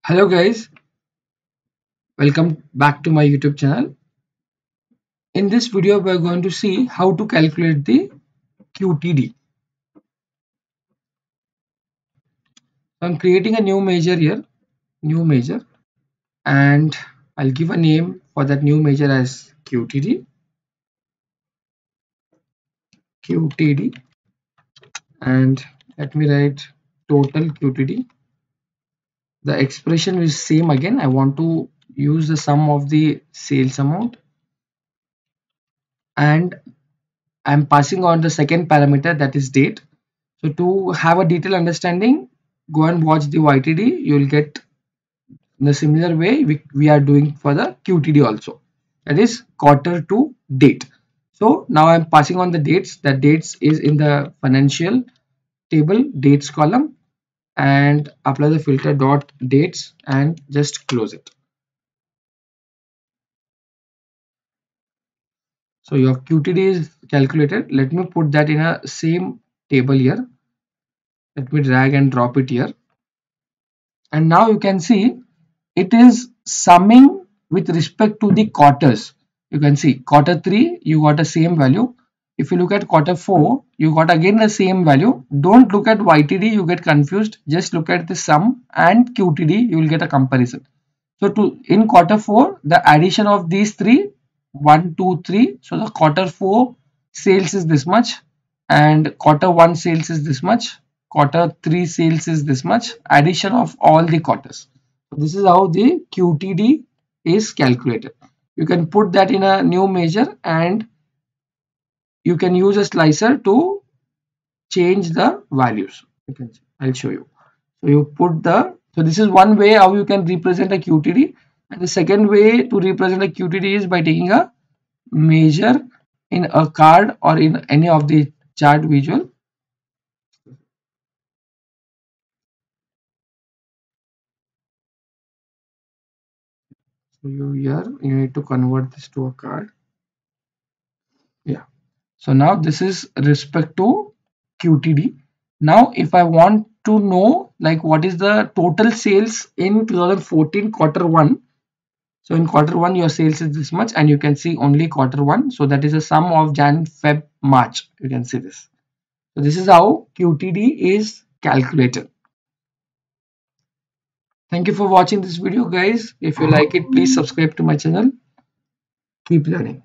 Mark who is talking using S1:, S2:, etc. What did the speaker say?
S1: Hello guys, welcome back to my YouTube channel. In this video, we are going to see how to calculate the QTD. I'm creating a new measure here, new measure, and I'll give a name for that new measure as QTD, QTD, and let me write total QTD. The expression is same again. I want to use the sum of the sales amount, and I'm passing on the second parameter, that is date. So to have a detailed understanding, go and watch the YTD. You will get the similar way we are doing for the QTD also. That is quarter to date. So now I'm passing on the dates. That dates is in the financial table dates column, and apply the filter dot dates and just close it. So your QTD is calculated. Let me put that in a same table here. Let me drag and drop it here. And now you can see it is summing with respect to the quarters. You can see quarter 3 you got the same value. If you look at quarter 4 you got again the same value. Don't look at YTD, you get confused. Just look at the sum and QTD, you will get a comparison. So in quarter 4 the addition of these three, 1 2 3, so the quarter 4 sales is this much, and quarter 1 sales is this much, quarter 3 sales is this much, addition of all the quarters. So this is how the QTD is calculated. You can put that in a new measure, and you can use a slicer to change the values. You can see, I'll show you. So you put so this is one way how you can represent a QTD, and the second way to represent a QTD is by taking a measure in a card or in any of the chart visual. So you need to convert this to a card. Yeah. So now this is respect to QTD. Now if I want to know like what is the total sales in 2014 quarter 1. So in quarter 1 your sales is this much, and you can see only quarter 1. So that is a sum of Jan, Feb, March. You can see this. So this is how QTD is calculated. Thank you for watching this video guys. If you like it, please subscribe to my channel. Keep learning.